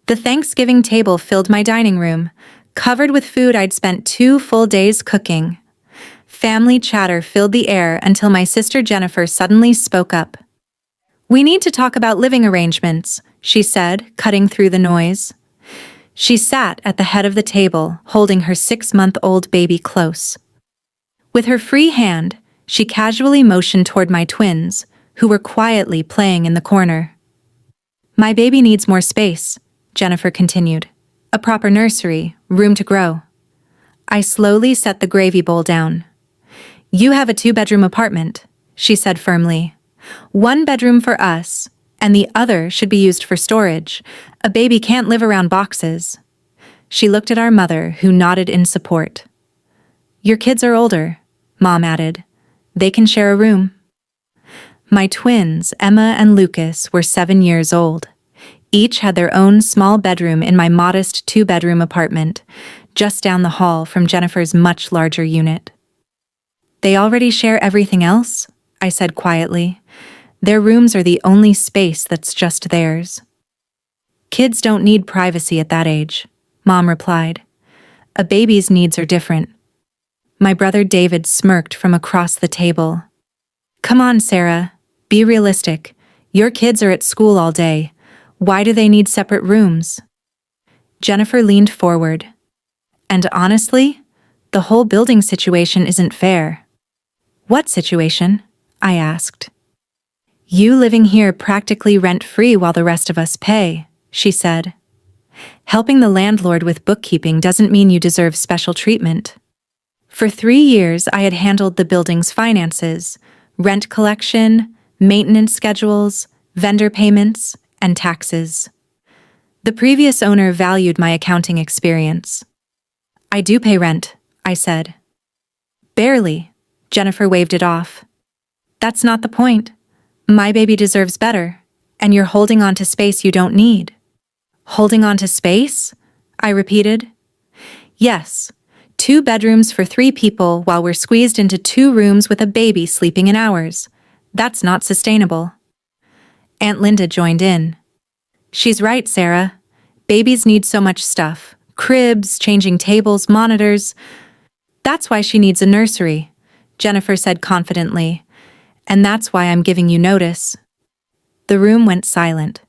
The Thanksgiving table filled my dining room, covered with food I'd spent 2 full days cooking. Family chatter filled the air until my sister Jennifer suddenly spoke up. "We need to talk about living arrangements," she said, cutting through the noise. She sat at the head of the table, holding her 6-month-old baby close. With her free hand, she casually motioned toward my twins, who were quietly playing in the corner. "My baby needs more space," Jennifer continued. "A proper nursery, room to grow." I slowly set the gravy bowl down. "You have a 2-bedroom apartment," she said firmly. "1 bedroom for us, and the other should be used for storage. A baby can't live around boxes." She looked at our mother, who nodded in support. "Your kids are older," Mom added. "They can share a room." My twins, Emma and Lucas, were 7 years old. Each had their own small bedroom in my modest 2-bedroom apartment, just down the hall from Jennifer's much larger unit. "They already share everything else?" I said quietly. "Their rooms are the only space that's just theirs." "Kids don't need privacy at that age," Mom replied. "A baby's needs are different." My brother David smirked from across the table. "Come on, Sarah. Be realistic. Your kids are at school all day. Why do they need separate rooms?" Jennifer leaned forward. "And honestly, the whole building situation isn't fair." "What situation?" I asked. "You living here practically rent-free while the rest of us pay," she said. "Helping the landlord with bookkeeping doesn't mean you deserve special treatment." For 3 years, I had handled the building's finances, rent collection, maintenance schedules, vendor payments, and taxes. The previous owner valued my accounting experience. "I do pay rent," I said. "Barely," Jennifer waved it off. "That's not the point. My baby deserves better, and you're holding on to space you don't need." "Holding on to space?" I repeated. "Yes, 2 bedrooms for 3 people while we're squeezed into 2 rooms with a baby sleeping in ours. That's not sustainable." Aunt Linda joined in. "She's right, Sarah. Babies need so much stuff. Cribs, changing tables, monitors. That's why she needs a nursery," Jennifer said confidently. "And that's why I'm giving you notice." The room went silent.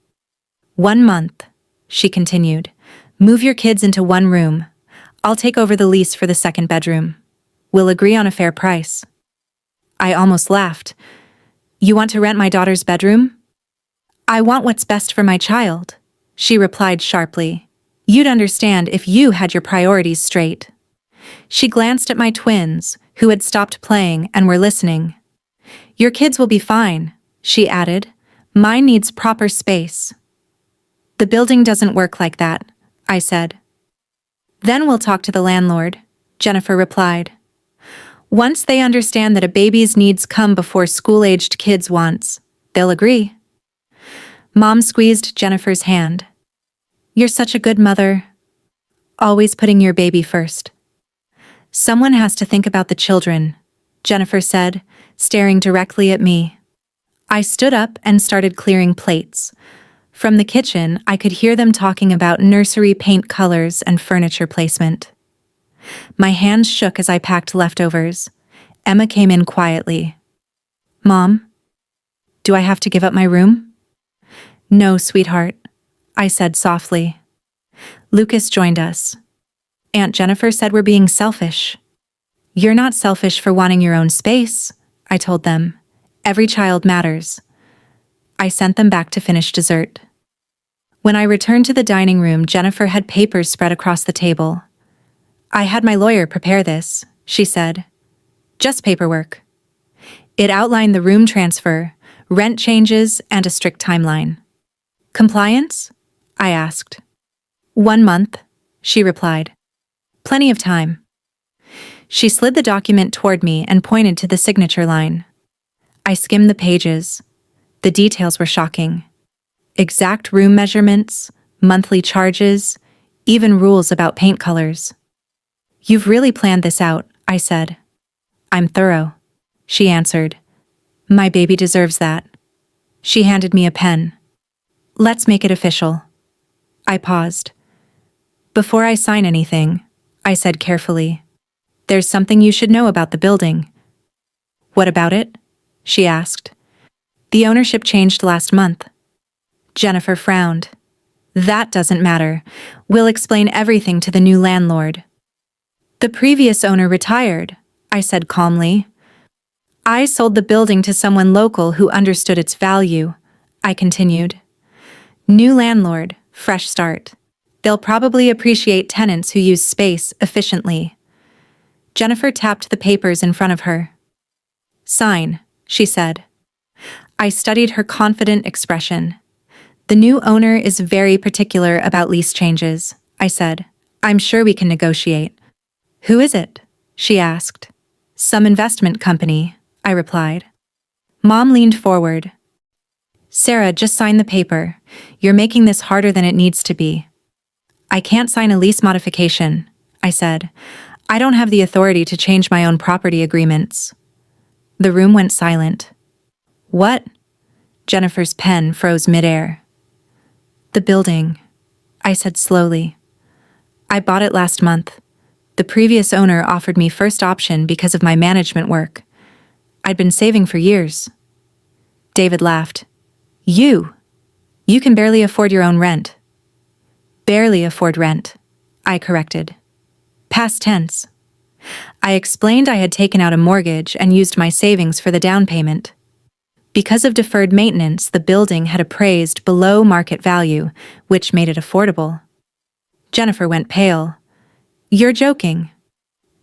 "1 month," she continued. "Move your kids into 1 room. I'll take over the lease for the 2nd bedroom. We'll agree on a fair price." I almost laughed. "You want to rent my daughter's bedroom?" "I want what's best for my child," she replied sharply. "You'd understand if you had your priorities straight." She glanced at my twins, who had stopped playing and were listening. "Your kids will be fine," she added. "Mine needs proper space." "The building doesn't work like that," I said. "Then we'll talk to the landlord," Jennifer replied. "Once they understand that a baby's needs come before school-aged kids' wants, they'll agree." Mom squeezed Jennifer's hand. "You're such a good mother. Always putting your baby first." "Someone has to think about the children," Jennifer said, staring directly at me. I stood up and started clearing plates. From the kitchen, I could hear them talking about nursery paint colors and furniture placement. My hands shook as I packed leftovers. Emma came in quietly. "Mom, do I have to give up my room?" "No, sweetheart," I said softly. Lucas joined us. "Aunt Jennifer said we're being selfish." "You're not selfish for wanting your own space," I told them. "Every child matters." I sent them back to finish dessert. When I returned to the dining room, Jennifer had papers spread across the table. "I had my lawyer prepare this," she said. "Just paperwork." It outlined the room transfer, rent changes, and a strict timeline. "Compliance?" I asked. "1 month," she replied. "Plenty of time." She slid the document toward me and pointed to the signature line. I skimmed the pages. The details were shocking. Exact room measurements, monthly charges, even rules about paint colors. "You've really planned this out," I said. "I'm thorough," she answered. "My baby deserves that." She handed me a pen. "Let's make it official." I paused. Before I sign anything, I said carefully, there's something you should know about the building. What about it? She asked. The ownership changed last month. Jennifer frowned. That doesn't matter. We'll explain everything to the new landlord. The previous owner retired, I said calmly. I sold the building to someone local who understood its value, I continued. New landlord, fresh start. They'll probably appreciate tenants who use space efficiently. Jennifer tapped the papers in front of her. Sign, she said. I studied her confident expression. The new owner is very particular about lease changes, I said. I'm sure we can negotiate. Who is it? She asked. Some investment company, I replied. Mom leaned forward. Sarah, just sign the paper. You're making this harder than it needs to be. I can't sign a lease modification, I said. I don't have the authority to change my own property agreements. The room went silent. What? Jennifer's pen froze midair. The building, I said slowly. I bought it last month. The previous owner offered me first option because of my management work. I'd been saving for years. David laughed. You can barely afford your own rent. Barely afford rent, I corrected. Past tense. I explained I had taken out a mortgage and used my savings for the down payment. Because of deferred maintenance, the building had appraised below market value, which made it affordable. Jennifer went pale. You're joking.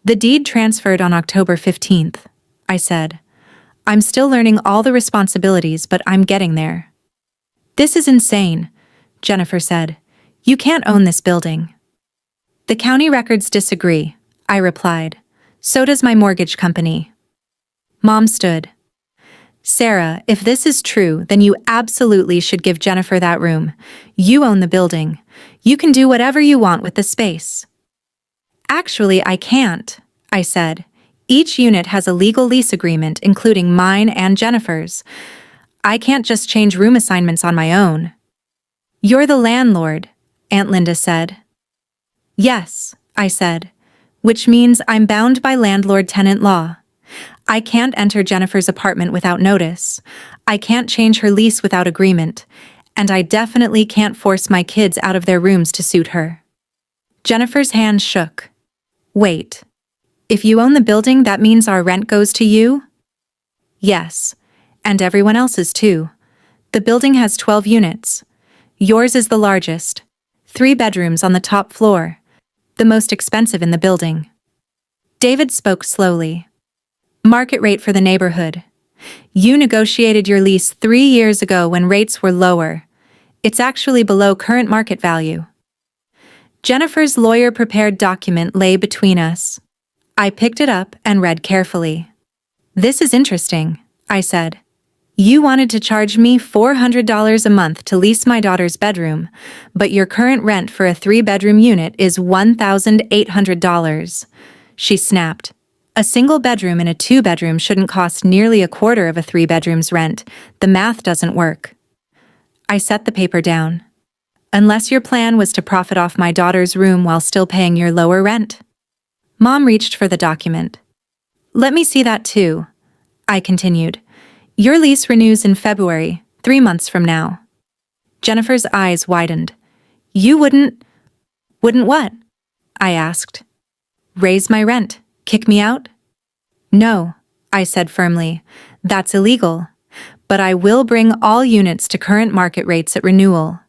The deed transferred on October 15th, I said. I'm still learning all the responsibilities, but I'm getting there. This is insane, Jennifer said. You can't own this building. The county records disagree, I replied. So does my mortgage company. Mom stood. Sarah, if this is true, then you absolutely should give Jennifer that room. You own the building. You can do whatever you want with the space. Actually, I can't, I said. Each unit has a legal lease agreement, including mine and Jennifer's. I can't just change room assignments on my own. You're the landlord, Aunt Linda said. Yes, I said, which means I'm bound by landlord-tenant law. I can't enter Jennifer's apartment without notice. I can't change her lease without agreement. And I definitely can't force my kids out of their rooms to suit her. Jennifer's hand shook. Wait. If you own the building, that means our rent goes to you? Yes. And everyone else's too. The building has 12 units. Yours is the largest. 3 bedrooms on the top floor. The most expensive in the building. David spoke slowly. Market rate for the neighborhood. You negotiated your lease 3 years ago when rates were lower. It's actually below current market value. Jennifer's lawyer-prepared document lay between us. I picked it up and read carefully. This is interesting, I said. You wanted to charge me $400 a month to lease my daughter's bedroom, but your current rent for a 3-bedroom unit is $1,800. She snapped. A single bedroom in a 2-bedroom shouldn't cost nearly a quarter of a 3-bedroom's rent. The math doesn't work. I set the paper down. Unless your plan was to profit off my daughter's room while still paying your lower rent. Mom reached for the document. Let me see that too, I continued. Your lease renews in February, 3 months from now. Jennifer's eyes widened. You wouldn't what? I asked. Raise my rent. Kick me out? No, I said firmly. That's illegal. But I will bring all units to current market rates at renewal.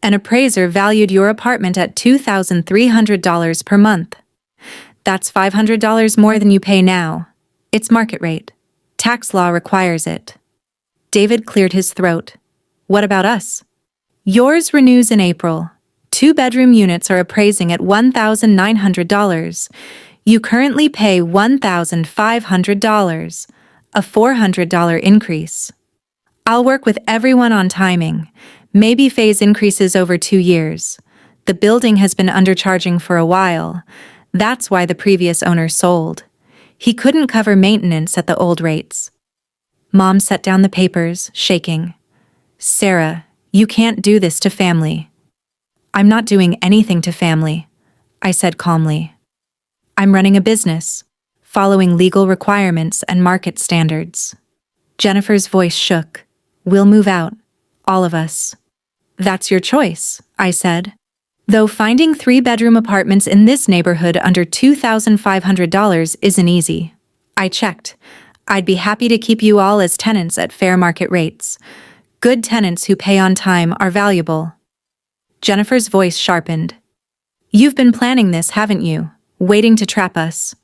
An appraiser valued your apartment at $2,300 per month. That's $500 more than you pay now. It's market rate. Tax law requires it. David cleared his throat. What about us? Yours renews in April. 2-bedroom units are appraising at $1,900. You currently pay $1,500, a $400 increase. I'll work with everyone on timing. Maybe phase increases over 2 years. The building has been undercharging for a while. That's why the previous owner sold. He couldn't cover maintenance at the old rates. Mom set down the papers, shaking. Sarah, you can't do this to family. I'm not doing anything to family, I said calmly. I'm running a business, following legal requirements and market standards. Jennifer's voice shook. We'll move out. All of us. That's your choice, I said. Though finding 3-bedroom apartments in this neighborhood under $2,500 isn't easy. I checked. I'd be happy to keep you all as tenants at fair market rates. Good tenants who pay on time are valuable. Jennifer's voice sharpened. You've been planning this, haven't you? Waiting to trap us.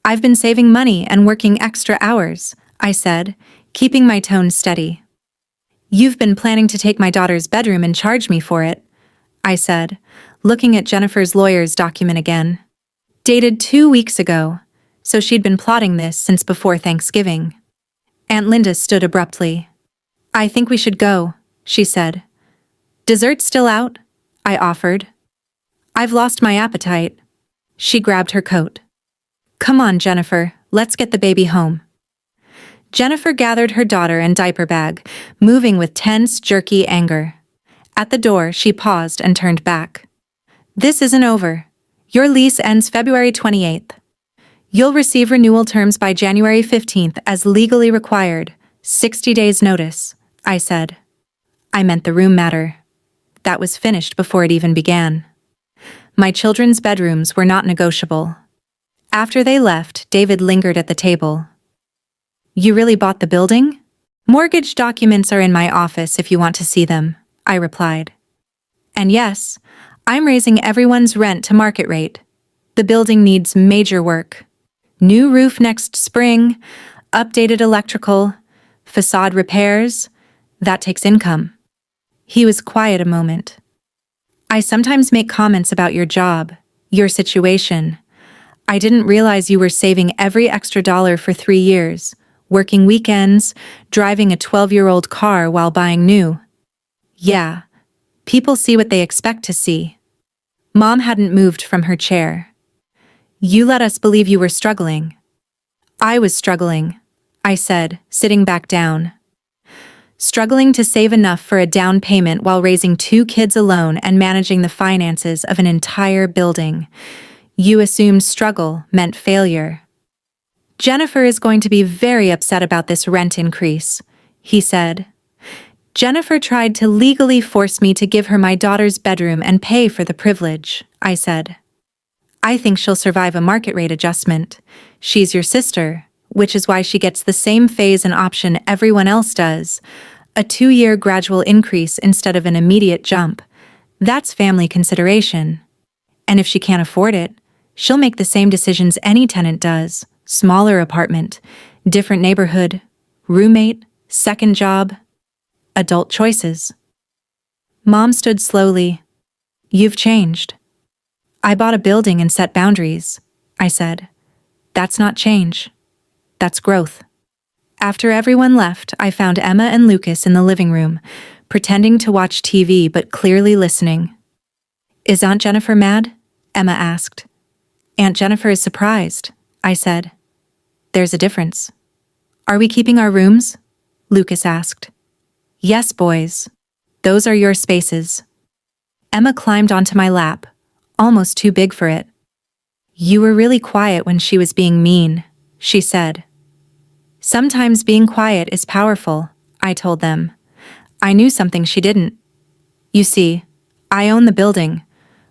I've been saving money and working extra hours, I said, keeping my tone steady. You've been planning to take my daughter's bedroom and charge me for it, I said, looking at Jennifer's lawyer's document again. Dated 2 weeks ago, so she'd been plotting this since before Thanksgiving. Aunt Linda stood abruptly. I think we should go, she said. Dessert's still out? I offered. I've lost my appetite. She grabbed her coat. Come on, Jennifer, let's get the baby home. Jennifer gathered her daughter and diaper bag, moving with tense, jerky anger. At the door, she paused and turned back. This isn't over. Your lease ends February 28th. You'll receive renewal terms by January 15th as legally required, 60 days notice, I said. I meant the room matter. That was finished before it even began. My children's bedrooms were not negotiable. After they left, David lingered at the table. You really bought the building? Mortgage documents are in my office if you want to see them, I replied. And yes, I'm raising everyone's rent to market rate. The building needs major work. New roof next spring, updated electrical, facade repairs. That takes income. He was quiet a moment. I sometimes make comments about your job, your situation. I didn't realize you were saving every extra dollar for 3 years, working weekends, driving a 12-year-old car while buying new. Yeah, people see what they expect to see. Mom hadn't moved from her chair. You let us believe you were struggling. I was struggling, I said, sitting back down. Struggling to save enough for a down payment while raising 2 kids alone and managing the finances of an entire building. You assumed struggle meant failure. Jennifer is going to be very upset about this rent increase, he said. Jennifer tried to legally force me to give her my daughter's bedroom and pay for the privilege, I said. I think she'll survive a market rate adjustment. She's your sister, which is why she gets the same phase and option everyone else does. A 2-year gradual increase instead of an immediate jump. That's family consideration. And if she can't afford it, she'll make the same decisions any tenant does. Smaller apartment, different neighborhood, roommate, second job, adult choices. Mom stood slowly. You've changed. I bought a building and set boundaries, I said. That's not change. That's growth. After everyone left, I found Emma and Lucas in the living room, pretending to watch TV but clearly listening. Is Aunt Jennifer mad? Emma asked. Aunt Jennifer is surprised, I said. There's a difference. Are we keeping our rooms? Lucas asked. Yes, boys. Those are your spaces. Emma climbed onto my lap, almost too big for it. You were really quiet when she was being mean, she said. Sometimes being quiet is powerful, I told them. I knew something she didn't. You see, I own the building.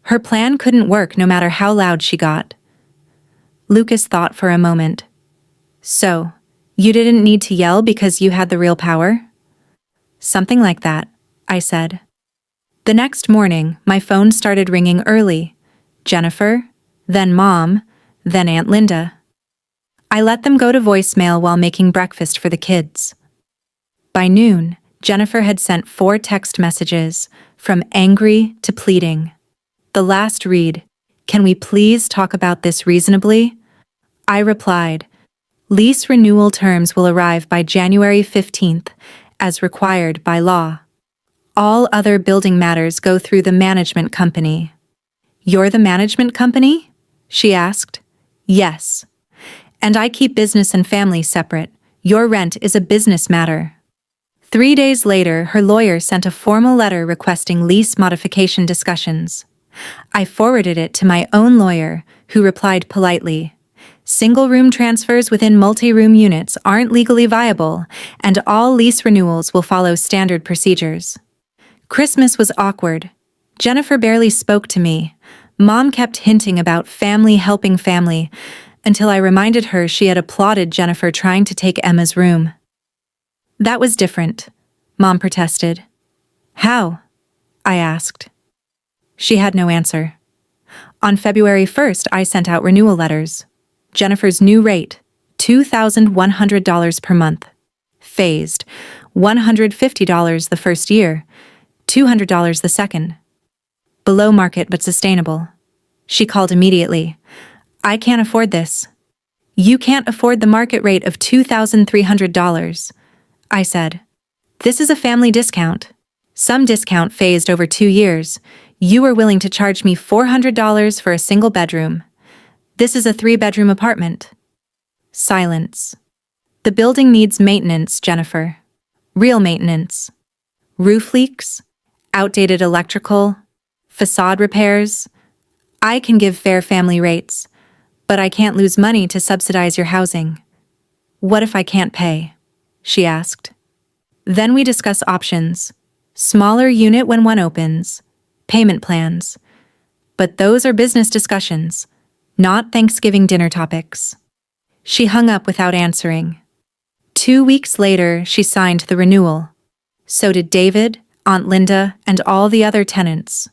Her plan couldn't work no matter how loud she got. Lucas thought for a moment. So, you didn't need to yell because you had the real power? Something like that, I said. The next morning, my phone started ringing early. Jennifer, then Mom, then Aunt Linda. I let them go to voicemail while making breakfast for the kids. By noon, Jennifer had sent 4 text messages, from angry to pleading. The last read, "Can we please talk about this reasonably?" I replied, "Lease renewal terms will arrive by January 15th, as required by law. All other building matters go through the management company." You're the management company? She asked. Yes. And I keep business and family separate. Your rent is a business matter. 3 days later, her lawyer sent a formal letter requesting lease modification discussions. I forwarded it to my own lawyer, who replied politely, "Single-room transfers within multi-room units aren't legally viable, and all lease renewals will follow standard procedures." Christmas was awkward. Jennifer barely spoke to me. Mom kept hinting about family helping family, until I reminded her she had applauded Jennifer trying to take Emma's room. "That was different," Mom protested. "How?" I asked. She had no answer. On February 1st, I sent out renewal letters. Jennifer's new rate, $2,100 per month. Phased, $150 the first year, $200 the second. Below market but sustainable. She called immediately. "I can't afford this." "You can't afford the market rate of $2,300. I said. "This is a family discount. Some discount phased over 2 years. You were willing to charge me $400 for a single bedroom. This is a 3-bedroom apartment." Silence. "The building needs maintenance, Jennifer. Real maintenance. Roof leaks, outdated electrical, facade repairs. I can give fair family rates, but I can't lose money to subsidize your housing." "What if I can't pay?" she asked. Then we discuss options. Smaller unit when one opens. Payment plans. But those are business discussions, not Thanksgiving dinner topics. She hung up without answering. 2 weeks later, she signed the renewal. So did David, Aunt Linda, and all the other tenants.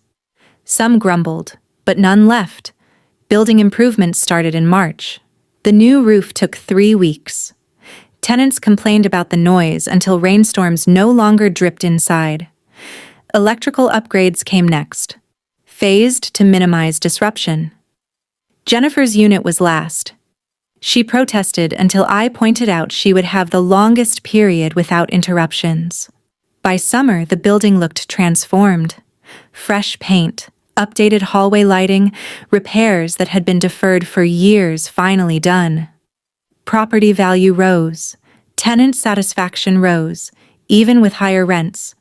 Some grumbled, but none left. Building improvements started in March. The new roof took 3 weeks. Tenants complained about the noise until rainstorms no longer dripped inside. Electrical upgrades came next, phased to minimize disruption. Jennifer's unit was last. She protested until I pointed out she would have the longest period without interruptions. By summer, the building looked transformed. Fresh paint, updated hallway lighting, repairs that had been deferred for years finally done. Property value rose. Tenant satisfaction rose, even with higher rents.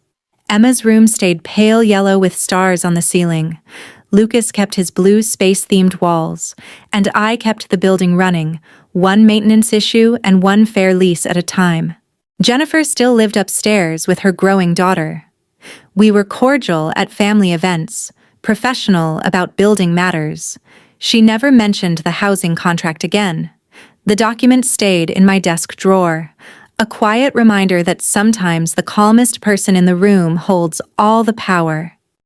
Emma's room stayed pale yellow with stars on the ceiling. Lucas kept his blue space-themed walls, and I kept the building running, one maintenance issue and one fair lease at a time. Jennifer still lived upstairs with her growing daughter. We were cordial at family events, professional about building matters. She never mentioned the housing contract again. The document stayed in my desk drawer, a quiet reminder that sometimes the calmest person in the room holds all the power.